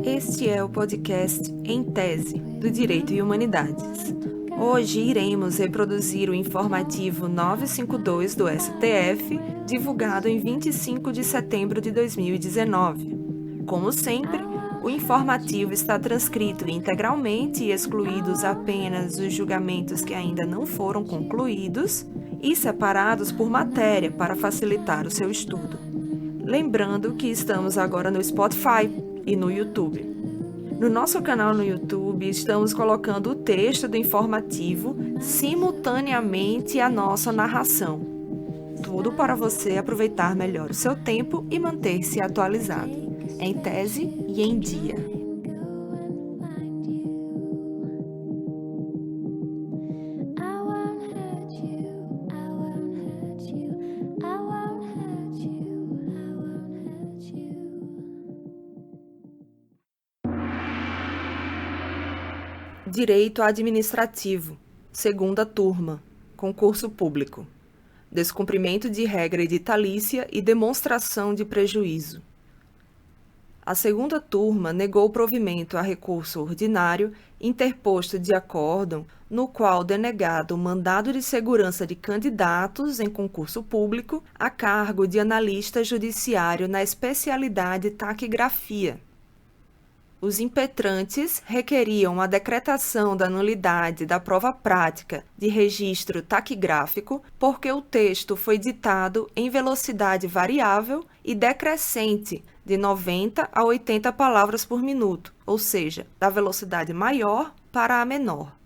Este é o podcast Em Tese, do Direito e Humanidades. Hoje iremos reproduzir o informativo 952 do STF, divulgado em 25 de setembro de 2019. Como sempre, o informativo está transcrito integralmente e excluídos apenas os julgamentos que ainda não foram concluídos e separados por matéria para facilitar o seu estudo. Lembrando que estamos agora no Spotify e no YouTube. No nosso canal no YouTube, estamos colocando o texto do informativo simultaneamente à nossa narração. Tudo para você aproveitar melhor o seu tempo e manter-se atualizado, em tese e em dia. Direito Administrativo, segunda turma, concurso público. Descumprimento de regra editalícia e demonstração de prejuízo. A segunda turma negou provimento a recurso ordinário interposto de acórdão, no qual denegado o mandado de segurança de candidatos em concurso público a cargo de analista judiciário na especialidade taquigrafia. Os impetrantes requeriam a decretação da nulidade da prova prática de registro taquigráfico porque o texto foi ditado em velocidade variável e decrescente de 90 a 80 palavras por minuto, ou seja, da velocidade maior para a menor.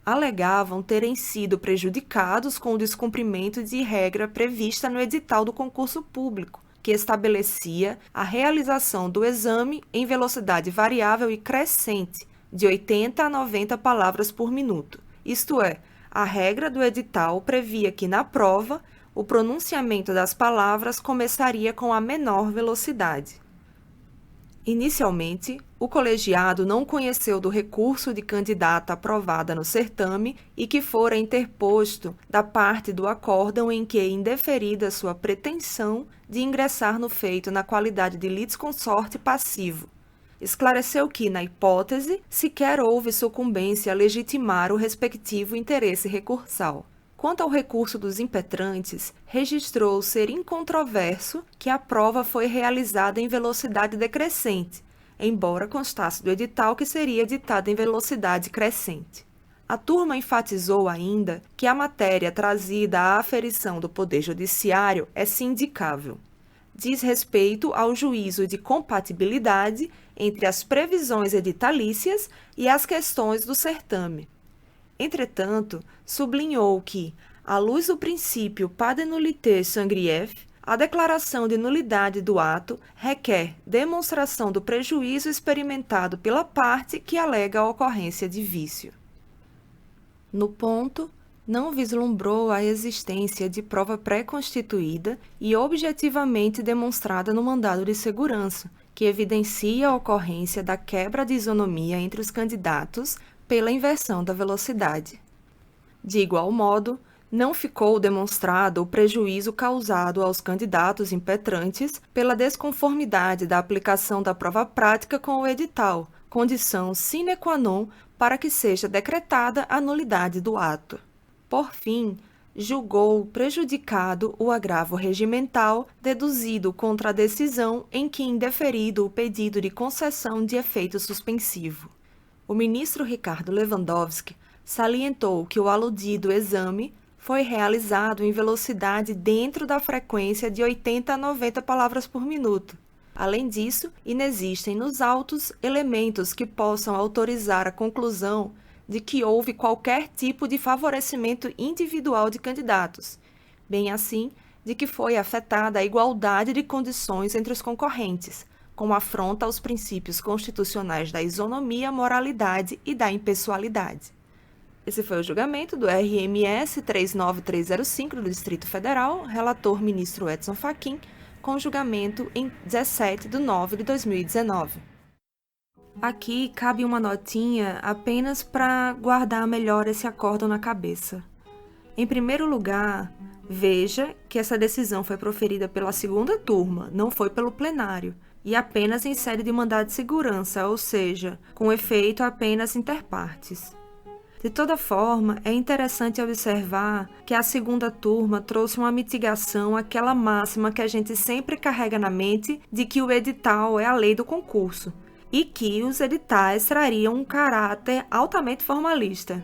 Alegavam terem sido prejudicados com o descumprimento de regra prevista no edital do concurso público, que estabelecia a realização do exame em velocidade variável e crescente, de 80 a 90 palavras por minuto. Isto é, a regra do edital previa que, na prova, o pronunciamento das palavras começaria com a menor velocidade. Inicialmente, o colegiado não conheceu do recurso de candidata aprovada no certame e que fora interposto da parte do acórdão em que indeferida sua pretensão de ingressar no feito na qualidade de litisconsorte passivo. Esclareceu que, na hipótese, sequer houve sucumbência a legitimar o respectivo interesse recursal. Quanto ao recurso dos impetrantes, registrou ser incontroverso que a prova foi realizada em velocidade decrescente, embora constasse do edital que seria ditada em velocidade crescente. A turma enfatizou ainda que a matéria trazida à aferição do Poder Judiciário é sindicável. Diz respeito ao juízo de compatibilidade entre as previsões editalícias e as questões do certame. Entretanto, sublinhou que, à luz do princípio pas de nullité sans grief, a declaração de nulidade do ato requer demonstração do prejuízo experimentado pela parte que alega a ocorrência de vício. No ponto, não vislumbrou a existência de prova pré-constituída e objetivamente demonstrada no mandado de segurança, que evidencia a ocorrência da quebra de isonomia entre os candidatos pela inversão da velocidade. De igual modo, não ficou demonstrado o prejuízo causado aos candidatos impetrantes pela desconformidade da aplicação da prova prática com o edital, condição sine qua non para que seja decretada a nulidade do ato. Por fim, julgou prejudicado o agravo regimental deduzido contra a decisão em que indeferido o pedido de concessão de efeito suspensivo. O ministro Ricardo Lewandowski salientou que o aludido exame foi realizado em velocidade dentro da frequência de 80 a 90 palavras por minuto. Além disso, inexistem nos autos elementos que possam autorizar a conclusão de que houve qualquer tipo de favorecimento individual de candidatos, bem assim de que foi afetada a igualdade de condições entre os concorrentes, com afronta aos princípios constitucionais da isonomia, moralidade e da impessoalidade. Esse foi o julgamento do RMS 39305 do Distrito Federal, relator ministro Edson Fachin, com julgamento em 17 de nove de 2019. Aqui cabe uma notinha apenas para guardar melhor esse acórdão na cabeça. Em primeiro lugar, veja que essa decisão foi proferida pela segunda turma, não foi pelo plenário, e apenas em sede de mandado de segurança, ou seja, com efeito apenas inter partes. De toda forma, é interessante observar que a segunda turma trouxe uma mitigação àquela máxima que a gente sempre carrega na mente de que o edital é a lei do concurso e que os editais trariam um caráter altamente formalista.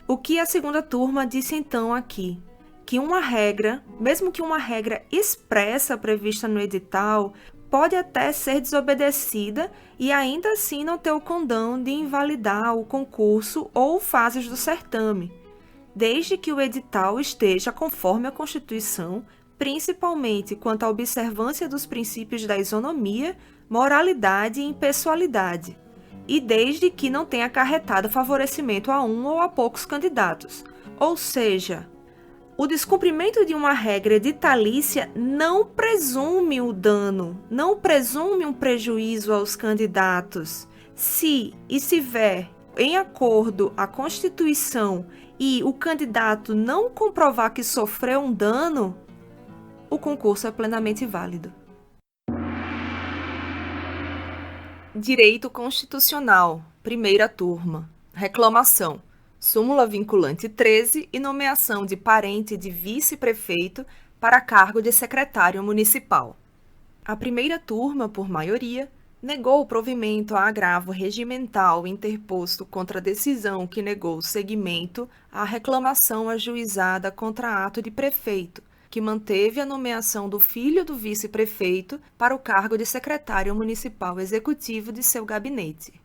O que a segunda turma disse então aqui? Que uma regra, mesmo que uma regra expressa prevista no edital, pode até ser desobedecida e ainda assim não ter o condão de invalidar o concurso ou fases do certame, desde que o edital esteja conforme a Constituição, principalmente quanto à observância dos princípios da isonomia, moralidade e impessoalidade, e desde que não tenha acarretado favorecimento a um ou a poucos candidatos. Ou seja, o descumprimento de uma regra editalícia não presume o dano, não presume um prejuízo aos candidatos. Se estiver em acordo a Constituição e o candidato não comprovar que sofreu um dano, o concurso é plenamente válido. Direito Constitucional, primeira turma. Reclamação. Súmula vinculante 13 e nomeação de parente de vice-prefeito para cargo de secretário municipal. A primeira turma, por maioria, negou o provimento a agravo regimental interposto contra a decisão que negou seguimento à reclamação ajuizada contra ato de prefeito, que manteve a nomeação do filho do vice-prefeito para o cargo de secretário municipal executivo de seu gabinete.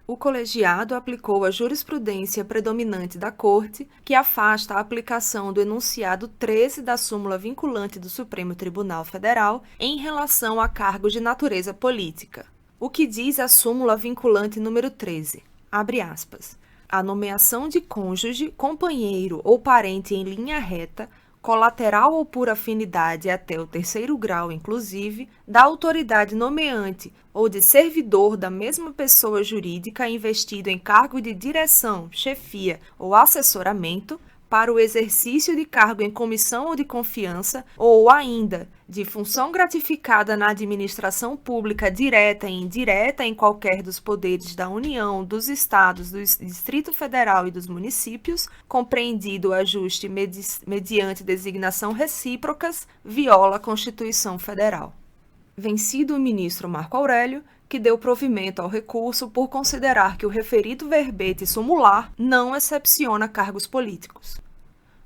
O colegiado aplicou a jurisprudência predominante da Corte, que afasta a aplicação do enunciado 13 da súmula vinculante do Supremo Tribunal Federal em relação a cargos de natureza política. O que diz a súmula vinculante número 13? Abre aspas. A nomeação de cônjuge, companheiro ou parente em linha reta, colateral ou por afinidade até o terceiro grau, inclusive, da autoridade nomeante ou de servidor da mesma pessoa jurídica investido em cargo de direção, chefia ou assessoramento para o exercício de cargo em comissão ou de confiança ou ainda de função gratificada na administração pública direta e indireta em qualquer dos poderes da União, dos Estados, do Distrito Federal e dos municípios, compreendido o ajuste mediante designação recíprocas, viola a Constituição Federal. Vencido o ministro Marco Aurélio, que deu provimento ao recurso por considerar que o referido verbete sumular não excepciona cargos políticos.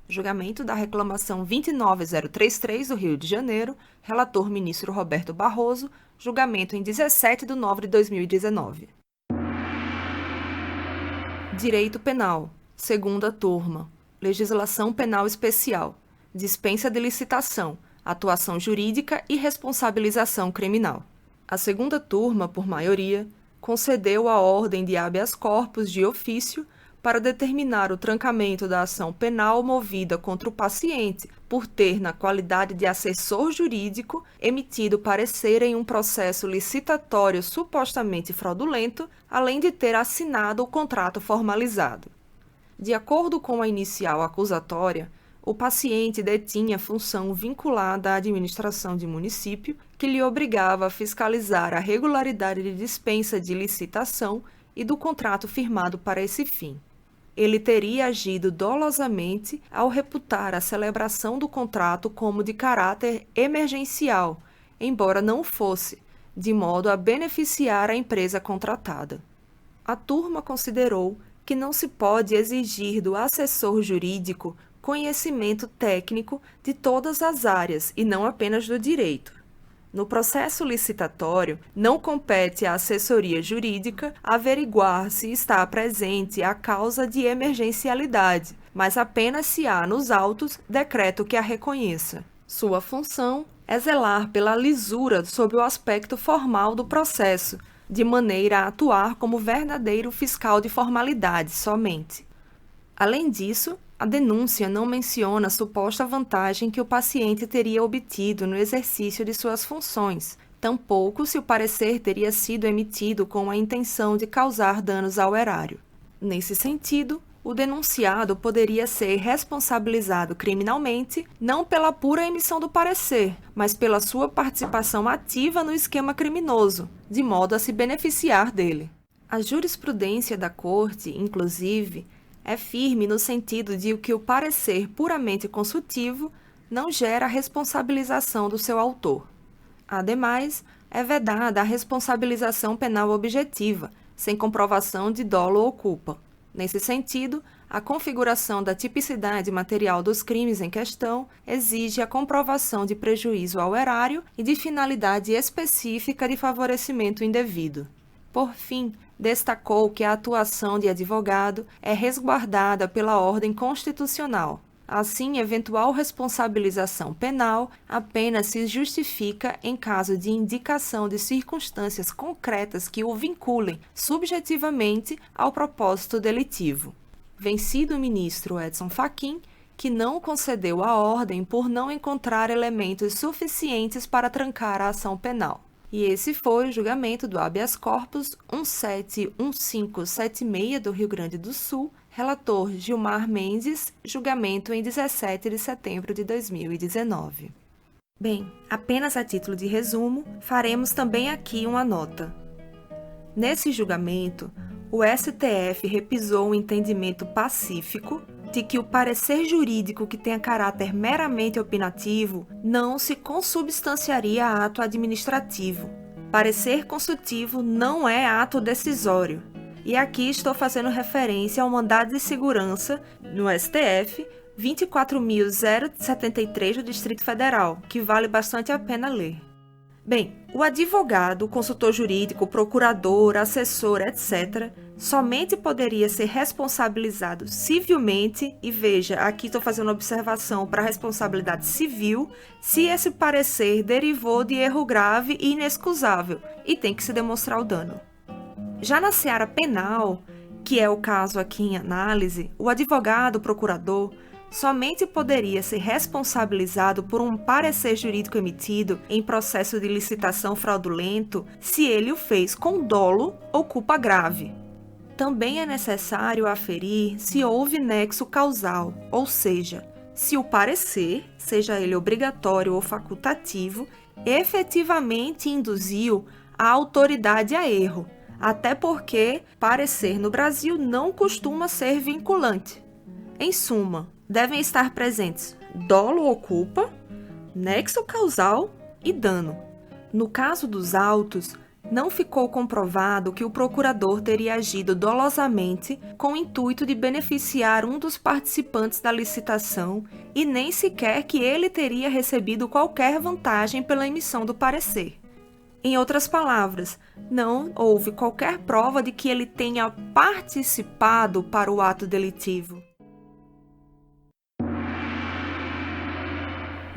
Julgamento da reclamação 29033 do Rio de Janeiro, relator ministro Roberto Barroso, julgamento em 17 de nove de 2019. Direito Penal, segunda turma, legislação penal especial, dispensa de licitação, atuação jurídica e responsabilização criminal. A segunda turma, por maioria, concedeu a ordem de habeas corpus de ofício para determinar o trancamento da ação penal movida contra o paciente, por ter, na qualidade de assessor jurídico, emitido parecer em um processo licitatório supostamente fraudulento, além de ter assinado o contrato formalizado. De acordo com a inicial acusatória, o paciente detinha função vinculada à administração de município, que lhe obrigava a fiscalizar a regularidade de dispensa de licitação e do contrato firmado para esse fim. Ele teria agido dolosamente ao reputar a celebração do contrato como de caráter emergencial, embora não fosse, de modo a beneficiar a empresa contratada. A turma considerou que não se pode exigir do assessor jurídico conhecimento técnico de todas as áreas e não apenas do direito. No processo licitatório, não compete à assessoria jurídica averiguar se está presente a causa de emergencialidade, mas apenas se há nos autos decreto que a reconheça. Sua função é zelar pela lisura sob o aspecto formal do processo, de maneira a atuar como verdadeiro fiscal de formalidade somente. Além disso, A denúncia não menciona a suposta vantagem que o paciente teria obtido no exercício de suas funções, tampouco se o parecer teria sido emitido com a intenção de causar danos ao erário. Nesse sentido, o denunciado poderia ser responsabilizado criminalmente não pela pura emissão do parecer, mas pela sua participação ativa no esquema criminoso, de modo a se beneficiar dele. A jurisprudência da Corte, inclusive, é firme no sentido de que o parecer puramente consultivo não gera responsabilização do seu autor. Ademais, é vedada a responsabilização penal objetiva, sem comprovação de dolo ou culpa. Nesse sentido, a configuração da tipicidade material dos crimes em questão exige a comprovação de prejuízo ao erário e de finalidade específica de favorecimento indevido. Por fim, destacou que a atuação de advogado é resguardada pela ordem constitucional. Assim, eventual responsabilização penal apenas se justifica em caso de indicação de circunstâncias concretas que o vinculem subjetivamente ao propósito delitivo. Vencido o ministro Edson Fachin, que não concedeu a ordem por não encontrar elementos suficientes para trancar a ação penal. E esse foi o julgamento do habeas corpus 171576 do Rio Grande do Sul, relator Gilmar Mendes, julgamento em 17 de setembro de 2019. Bem, apenas a título de resumo, faremos também aqui uma nota. Nesse julgamento, o STF repisou um entendimento pacífico de que o parecer jurídico que tenha caráter meramente opinativo não se consubstanciaria a ato administrativo. Parecer consultivo não é ato decisório. E aqui estou fazendo referência ao mandado de segurança no STF 24.073 do Distrito Federal, que vale bastante a pena ler. Bem, o advogado, o consultor jurídico, o procurador, assessor, etc., somente poderia ser responsabilizado civilmente, e veja, aqui estou fazendo observação para a responsabilidade civil, se esse parecer derivou de erro grave e inexcusável, e tem que se demonstrar o dano. Já na seara penal, que é o caso aqui em análise, o advogado, o procurador, somente poderia ser responsabilizado por um parecer jurídico emitido em processo de licitação fraudulento se ele o fez com dolo ou culpa grave. Também é necessário aferir se houve nexo causal, ou seja, se o parecer, seja ele obrigatório ou facultativo, efetivamente induziu a autoridade a erro, até porque parecer no Brasil não costuma ser vinculante. Em suma, devem estar presentes dolo ou culpa, nexo causal e dano. No caso dos autos, não ficou comprovado que o procurador teria agido dolosamente com o intuito de beneficiar um dos participantes da licitação e nem sequer que ele teria recebido qualquer vantagem pela emissão do parecer. Em outras palavras, não houve qualquer prova de que ele tenha participado para o ato delitivo.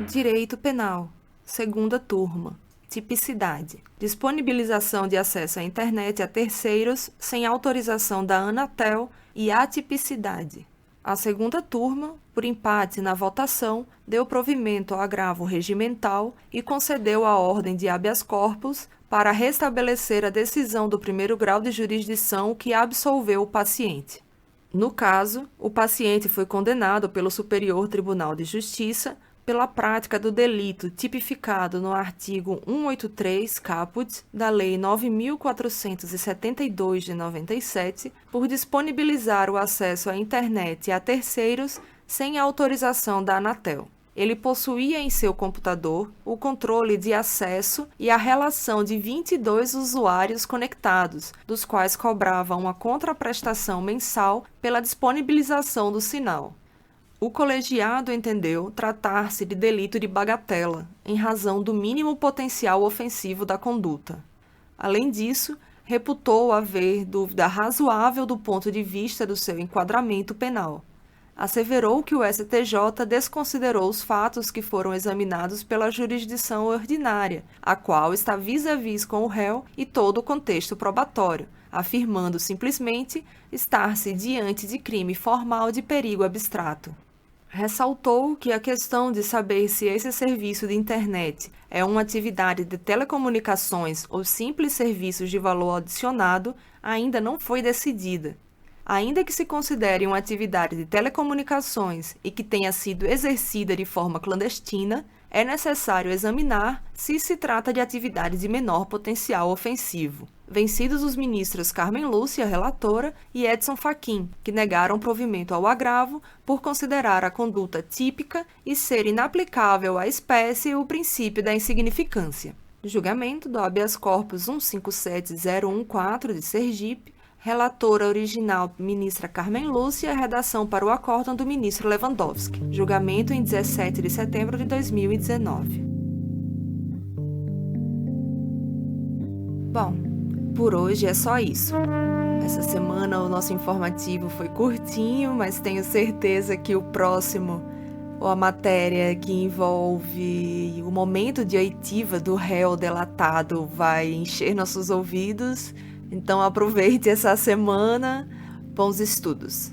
Direito Penal, segunda turma. Tipicidade. Disponibilização de acesso à internet a terceiros sem autorização da Anatel e atipicidade. A segunda turma, por empate na votação, deu provimento ao agravo regimental e concedeu a ordem de habeas corpus para restabelecer a decisão do primeiro grau de jurisdição que absolveu o paciente. No caso, o paciente foi condenado pelo Superior Tribunal de Justiça pela prática do delito tipificado no artigo 183, caput, da Lei 9.472 de 97, por disponibilizar o acesso à internet a terceiros sem autorização da Anatel. Ele possuía em seu computador o controle de acesso e a relação de 22 usuários conectados, dos quais cobrava uma contraprestação mensal pela disponibilização do sinal. O colegiado entendeu tratar-se de delito de bagatela, em razão do mínimo potencial ofensivo da conduta. Além disso, reputou haver dúvida razoável do ponto de vista do seu enquadramento penal. asseverou que o STJ desconsiderou os fatos que foram examinados pela jurisdição ordinária, a qual está vis-à-vis com o réu e todo o contexto probatório, afirmando simplesmente estar-se diante de crime formal de perigo abstrato. Ressaltou que a questão de saber se esse serviço de internet é uma atividade de telecomunicações ou simples serviços de valor adicionado ainda não foi decidida. Ainda que se considere uma atividade de telecomunicações e que tenha sido exercida de forma clandestina, é necessário examinar se se trata de atividade de menor potencial ofensivo. Vencidos os ministros Carmen Lúcia, relatora, e Edson Fachin, que negaram provimento ao agravo por considerar a conduta típica e ser inaplicável à espécie o princípio da insignificância. Julgamento do habeas corpus 157014 de Sergipe, relatora original ministra Carmen Lúcia, redação para o acórdão do ministro Lewandowski. Julgamento em 17 de setembro de 2019. Bom, por hoje é só isso. Essa semana o nosso informativo foi curtinho, mas tenho certeza que o próximo, ou a matéria que envolve o momento de oitiva do réu delatado, vai encher nossos ouvidos. Então aproveite essa semana. Bons estudos.